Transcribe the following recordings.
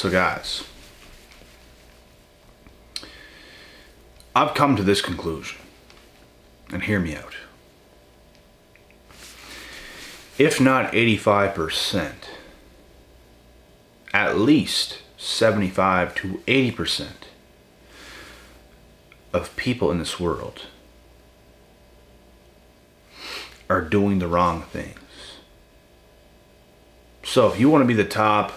So guys, I've come to this conclusion, and hear me out. If not 85%, at least 75 to 80% of people in this world are doing the wrong things. So if you want to be the top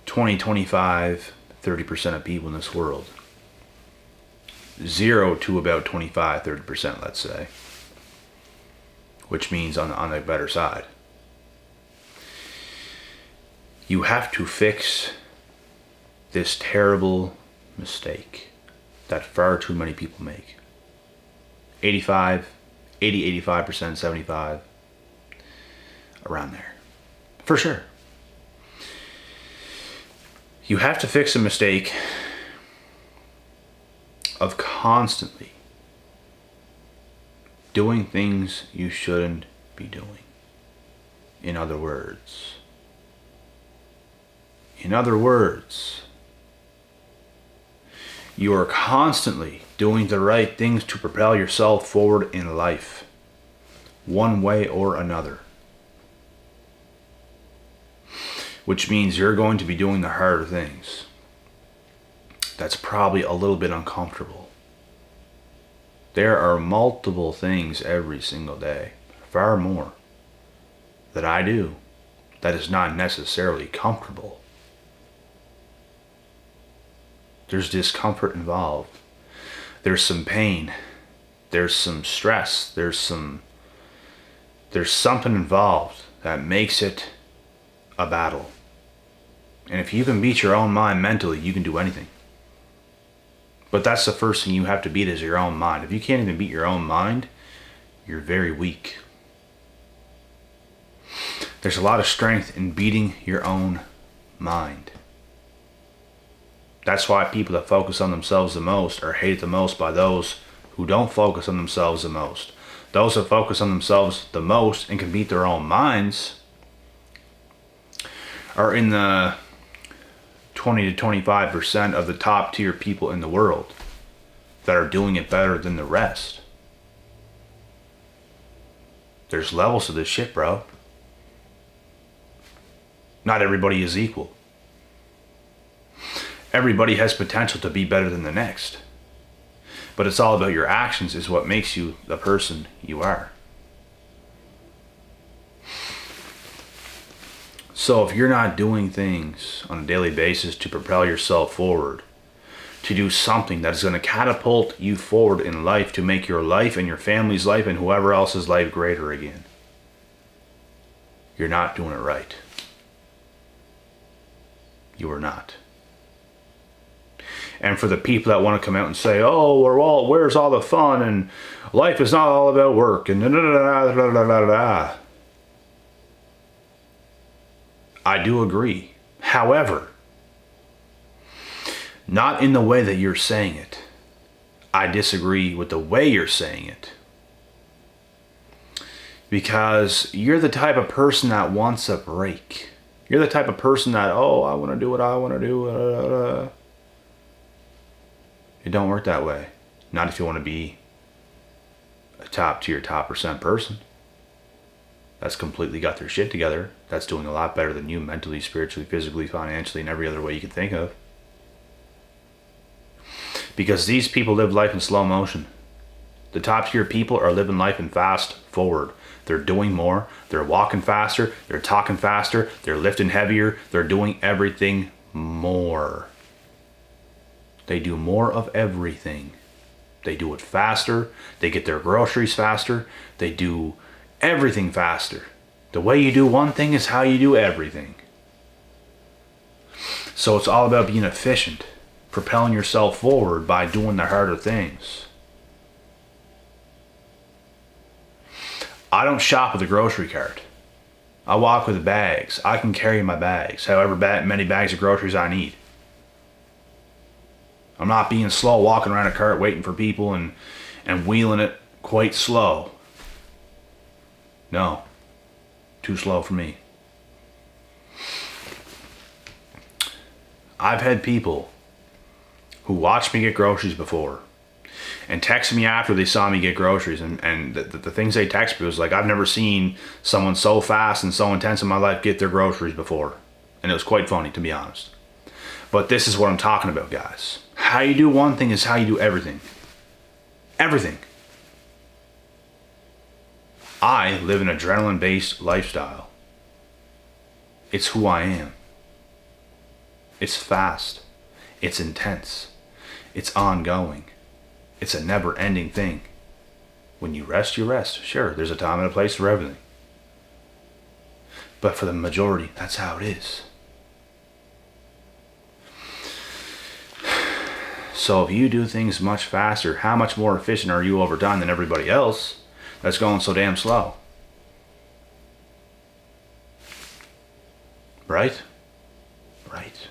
20, 25, 30% of people in this world, 0 to about 25, 30%, let's say, which means on the better side, you have to fix this terrible mistake that far too many people make. 85, 80, 85%, 75, around there. For sure. You have to fix a mistake of constantly doing things you shouldn't be doing. In other words, you are constantly doing the right things to propel yourself forward in life, one way or another. Which means you're going to be doing the harder things. That's probably a little bit uncomfortable. There are multiple things every single day, far more, that I do that is not necessarily comfortable. There's discomfort involved. There's some pain. There's some stress. There's something involved that makes it a battle. And if you can beat your own mind mentally, you can do anything. But that's the first thing you have to beat, is your own mind. If you can't even beat your own mind, you're very weak. There's a lot of strength in beating your own mind. That's why people that focus on themselves the most are hated the most by those who don't focus on themselves the most. Those that focus on themselves the most and can beat their own minds are in the 20 to 25% of the top tier people in the world that are doing it better than the rest. There's levels to this shit, bro. Not everybody is equal. Everybody has potential to be better than the next. But it's all about your actions, is what makes you the person you are. So if you're not doing things on a daily basis to propel yourself forward, to do something that is going to catapult you forward in life, to make your life and your family's life and whoever else's life greater again, you're not doing it right. You are not. And for the people that want to come out and say, oh, where's all the fun, and life is not all about work, and da-da-da-da-da-da-da-da-da. I do agree. However, not in the way that you're saying it. I disagree with the way you're saying it. Because you're the type of person that wants a break. You're the type of person that, I want to do what I want to do. It don't work that way. Not if you want to be a top tier, top percent person that's completely got their shit together, that's doing a lot better than you mentally, spiritually, physically, financially, and every other way you can think of. Because these people live life in slow motion. The top tier people are living life in fast forward. They're doing more, they're walking faster, they're talking faster, they're lifting heavier, they're doing everything more. They do more of everything. They do it faster, they get their groceries faster, they do everything faster. The way you do one thing is how you do everything. So it's all about being efficient, propelling yourself forward by doing the harder things. I don't shop with a grocery cart. I walk with bags. I can carry my bags, however many bags of groceries I need. I'm not being slow walking around a cart waiting for people and wheeling it quite slow. No. Too slow for me. I've had people who watched me get groceries before and text me after they saw me get groceries, and the things they text me was like, I've never seen someone so fast and so intense in my life get their groceries before. And it was quite funny, to be honest. But this is what I'm talking about, guys. How you do one thing is how you do everything. Everything. I live an adrenaline-based lifestyle. It's who I am. It's fast. It's intense. It's ongoing. It's a never-ending thing. When you rest, you rest. Sure, there's a time and a place for everything. But for the majority, that's how it is. So if you do things much faster, how much more efficient are you over time than everybody else that's going so damn slow? Right? Right.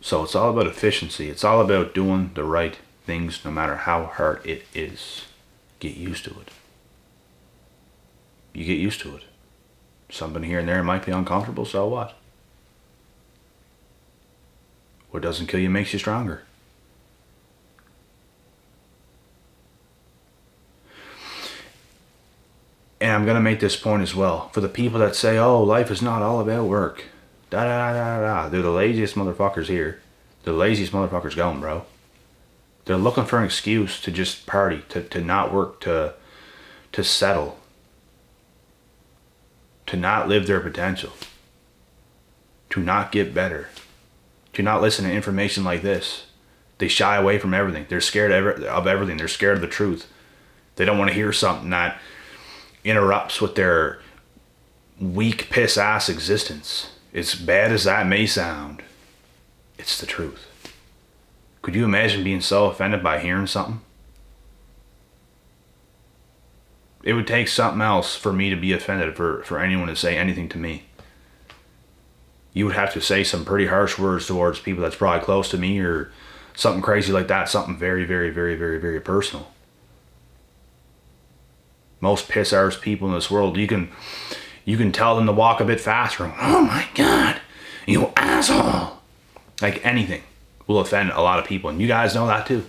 So it's all about efficiency. It's all about doing the right things no matter how hard it is. Get used to it. You get used to it. Something here and there might be uncomfortable, so what? What doesn't kill you makes you stronger. And I'm going to make this point as well. For the people that say, oh, life is not all about work. Da da da da da. They're the laziest motherfuckers here. They're the laziest motherfuckers going, bro. They're looking for an excuse to just party, to not work, to settle. To not live their potential. To not get better. To not listen to information like this. They shy away from everything. They're scared of everything. They're scared of the truth. They don't want to hear something that interrupts with their weak, piss-ass existence. As bad as that may sound, it's the truth. Could you imagine being so offended by hearing something? It would take something else for me to be offended, for anyone to say anything to me. You would have to say some pretty harsh words towards people that's probably close to me, or something crazy like that, something very, very, very, very, very personal. Most piss-arse people in this world, you can tell them to walk a bit faster. Oh my God, you asshole. Like anything will offend a lot of people, and you guys know that too.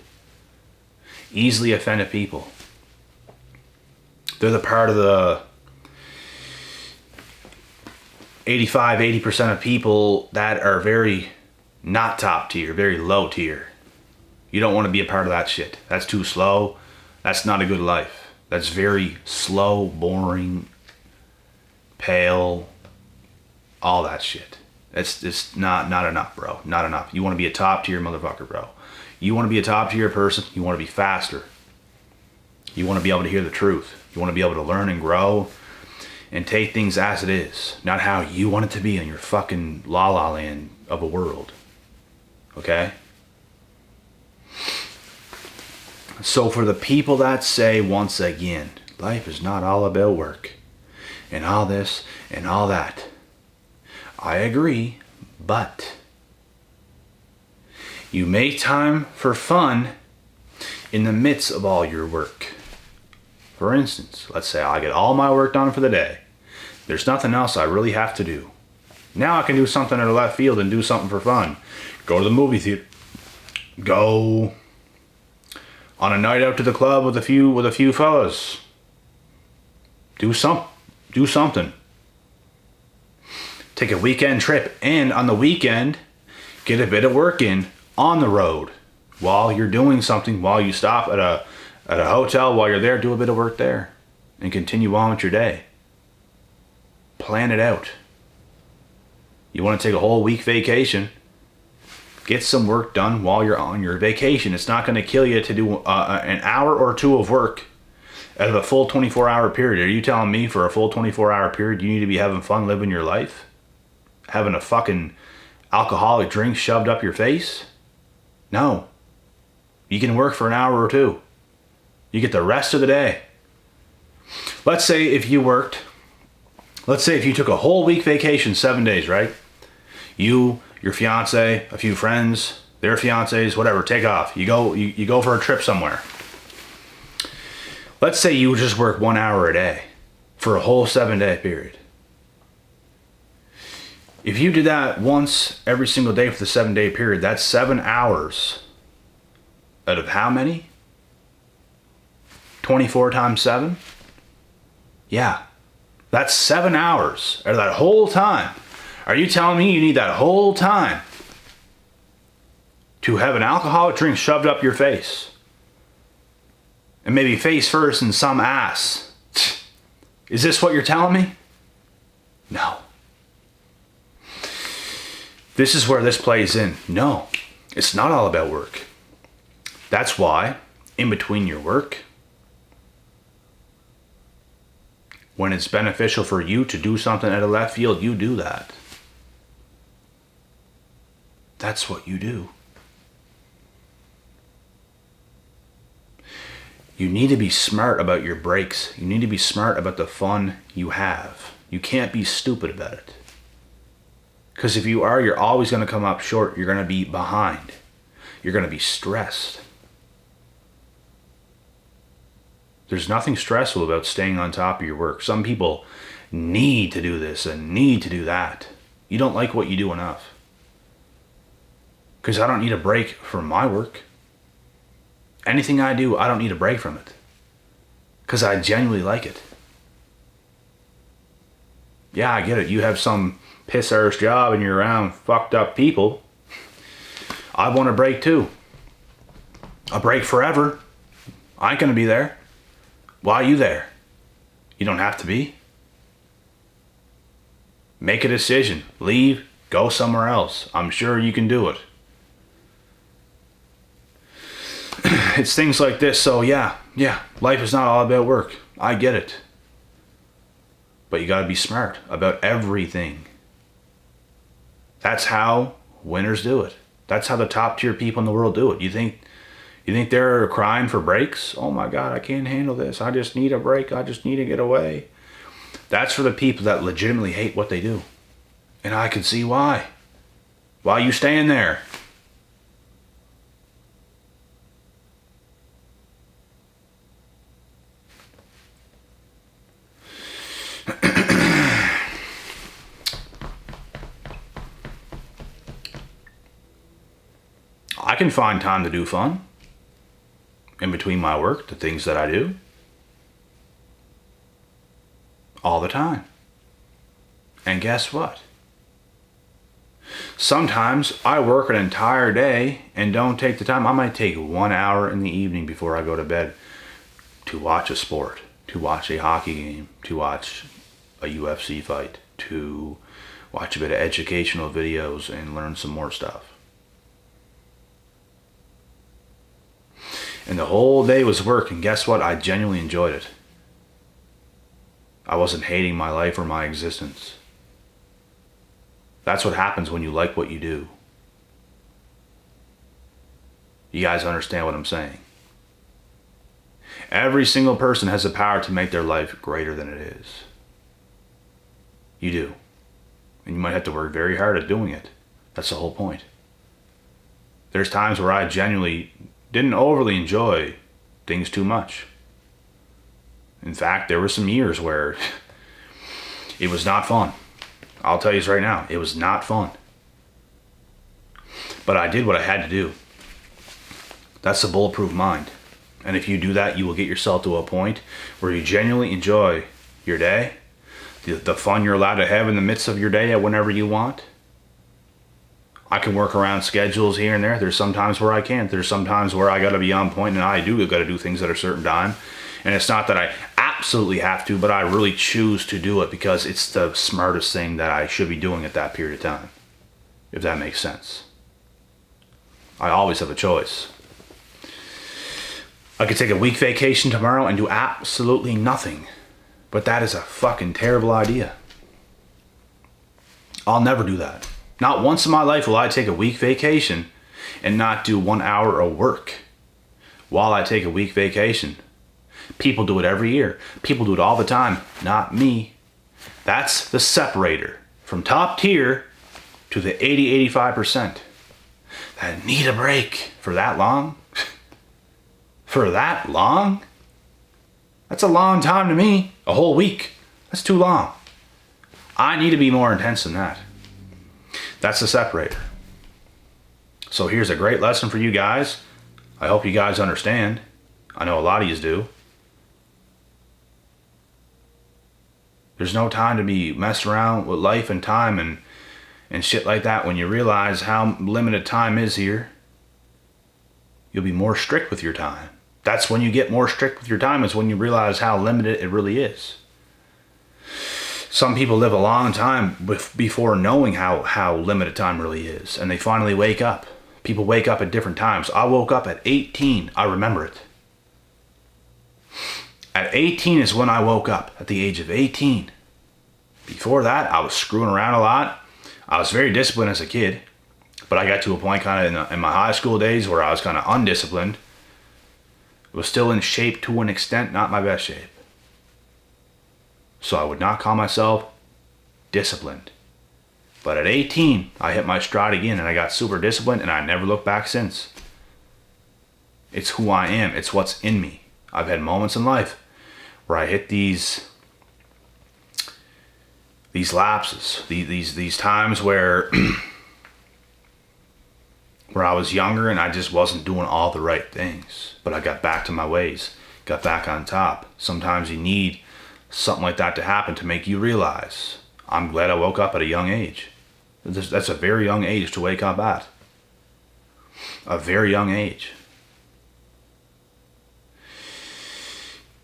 Easily offended people. They're the part of the 85-80% of people that are very not top tier, very low tier. You don't want to be a part of that shit. That's too slow. That's not a good life. That's very slow, boring, pale, all that shit. That's just not enough, bro. Not enough. You want to be a top tier motherfucker, bro. You want to be a top tier person. You want to be faster. You want to be able to hear the truth. You want to be able to learn and grow and take things as it is, not how you want it to be in your fucking la la land of a world. Okay? So for the people that say, once again, life is not all about work and all this and all that, I agree, but you make time for fun in the midst of all your work. For instance, let's say I get all my work done for the day. There's nothing else I really have to do. Now I can do something in the left field and do something for fun. Go to the movie theater. Go on a night out to the club with a few fellas. Do something. Take a weekend trip, and on the weekend, get a bit of work in on the road while you're doing something. While you stop at a hotel, while you're there, do a bit of work there, and continue on with your day. Plan it out. You want to take a whole week vacation? Get some work done while you're on your vacation. It's not going to kill you to do an hour or two of work out of a full 24-hour period. Are you telling me for a full 24-hour period you need to be having fun living your life? Having a fucking alcoholic drink shoved up your face? No. You can work for an hour or two. You get the rest of the day. Let's say if you took a whole week vacation, 7 days, right? You, your fiance, a few friends, their fiancés, whatever, take off. You go for a trip somewhere. Let's say you just work 1 hour a day for a whole 7 day period. If you did that once every single day for the 7-day period, that's 7 hours out of how many? 24 times 7? Yeah. That's 7 hours out of that whole time. Are you telling me you need that whole time to have an alcoholic drink shoved up your face? And maybe face first and some ass. Is this what you're telling me? No. This is where this plays in. No, it's not all about work. That's why, in between your work, when it's beneficial for you to do something out of left field, you do that. That's what you do. You need to be smart about your breaks. You need to be smart about the fun you have. You can't be stupid about it. Because if you are, you're always going to come up short. You're going to be behind. You're going to be stressed. There's nothing stressful about staying on top of your work. Some people need to do this and need to do that. You don't like what you do enough. Because I don't need a break from my work. Anything I do, I don't need a break from it. Because I genuinely like it. Yeah, I get it. You have some piss-arse job and you're around fucked up people. I want a break too. A break forever. I ain't going to be there. Why are you there? You don't have to be. Make a decision. Leave. Go somewhere else. I'm sure you can do it. It's things like this. So yeah, life is not all about work. I get it. But you got to be smart about everything. That's how winners do it. That's how the top tier people in the world do it. You think they're crying for breaks? Oh my God, I can't handle this. I just need a break. I just need to get away. That's for the people that legitimately hate what they do. And I can see why. Why are you staying there? I can find time to do fun in between my work, the things that I do, all the time. And guess what? Sometimes I work an entire day and don't take the time. I might take 1 hour in the evening before I go to bed to watch a sport, to watch a hockey game, to watch a UFC fight, to watch a bit of educational videos and learn some more stuff. And the whole day was work, and guess what? I genuinely enjoyed it. I wasn't hating my life or my existence. That's what happens when you like what you do. You guys understand what I'm saying? Every single person has the power to make their life greater than it is. You do. And you might have to work very hard at doing it. That's the whole point. There's times where I genuinely didn't overly enjoy things too much. In fact, there were some years where it was not fun. I'll tell you this right now, it was not fun. But I did what I had to do. That's the bulletproof mind. And if you do that, you will get yourself to a point where you genuinely enjoy your day, the fun you're allowed to have in the midst of your day at whenever you want. I can work around schedules here and there. There's some times where I can't. There's some times where I got to be on point, and I do got to do things at a certain time. And it's not that I absolutely have to, but I really choose to do it because it's the smartest thing that I should be doing at that period of time. If that makes sense. I always have a choice. I could take a week vacation tomorrow and do absolutely nothing. But that is a fucking terrible idea. I'll never do that. Not once in my life will I take a week vacation and not do 1 hour of work while I take a week vacation. People do it every year. People do it all the time. Not me. That's the separator from top tier to the 80-85% that need a break for that long. For that long? That's a long time to me. A whole week. That's too long. I need to be more intense than that. That's the separator. So here's a great lesson for you guys. I hope you guys understand. I know a lot of you do. There's no time to be messing around with life and time and shit like that. When you realize how limited time is here, you'll be more strict with your time. That's when you get more strict with your time, is when you realize how limited it really is. Some people live a long time before knowing how limited time really is, and they finally wake up. People wake up at different times. I woke up at 18. I remember it. At 18 is when I woke up, at the age of 18. Before that, I was screwing around a lot. I was very disciplined as a kid, but I got to a point kind of in my high school days where I was kind of undisciplined. I was still in shape to an extent, not my best shape. So I would not call myself disciplined. But at 18, I hit my stride again and I got super disciplined, and I never looked back since. It's who I am. It's what's in me. I've had moments in life where I hit these lapses, these times where where I was younger and I just wasn't doing all the right things. But I got back to my ways, got back on top. Sometimes you need something like that to happen to make you realize. I'm glad I woke up at a young age. That's a very young age to wake up at. A very young age.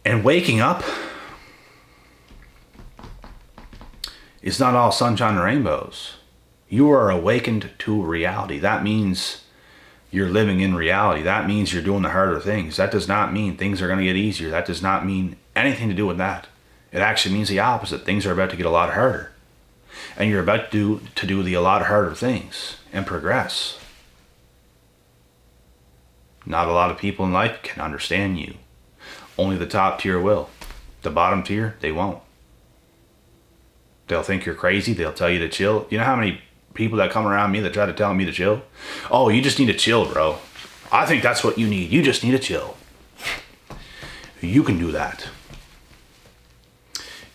And waking up is not all sunshine and rainbows. You are awakened to reality. That means you're living in reality. That means you're doing the harder things. That does not mean things are going to get easier. That does not mean anything to do with that. It actually means the opposite. Things are about to get a lot harder. And you're about to do a lot harder things and progress. Not a lot of people in life can understand you. Only the top tier will. The bottom tier, they won't. They'll think you're crazy. They'll tell you to chill. You know how many people that come around me that try to tell me to chill? Oh, you just need to chill, bro. I think that's what you need. You just need to chill. You can do that.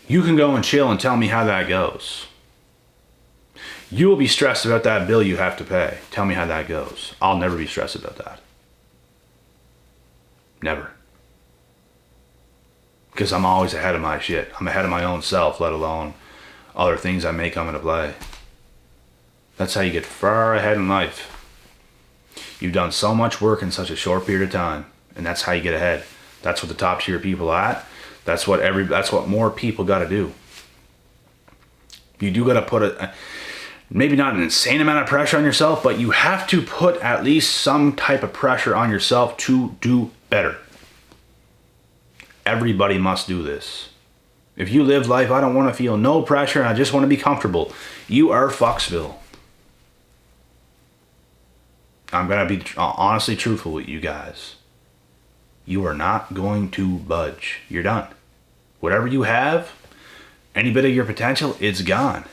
You can go and chill and tell me how that goes. You will be stressed about that bill you have to pay. Tell me how that goes. I'll never be stressed about that. Never. Because I'm always ahead of my shit. I'm ahead of my own self, let alone other things I may come into play. That's how you get far ahead in life. You've done so much work in such a short period of time, and that's how you get ahead. That's what the top tier people are at. That's what more people got to do. You do got to put maybe not an insane amount of pressure on yourself, but you have to put at least some type of pressure on yourself to do better. Everybody must do this. If you live life, I don't want to feel no pressure and I just want to be comfortable, you are Foxville. I'm going to be honestly truthful with you guys. You are not going to budge. You're done. Whatever you have, any bit of your potential, it's gone.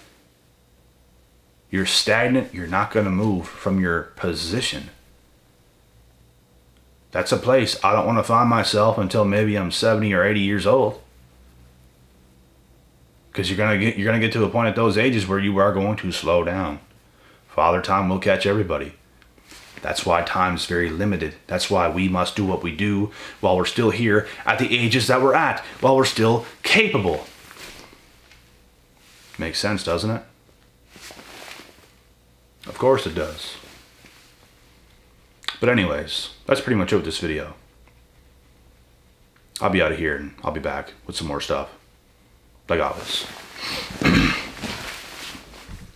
You're stagnant. You're not going to move from your position. That's a place I don't want to find myself until maybe I'm 70 or 80 years old. Because you're gonna get to a point at those ages where you are going to slow down. Father Time will catch everybody. That's why time is very limited. That's why we must do what we do while we're still here at the ages that we're at, while we're still capable. Makes sense, doesn't it? Of course it does. But anyways, that's pretty much it with this video. I'll be out of here and I'll be back with some more stuff. I got this.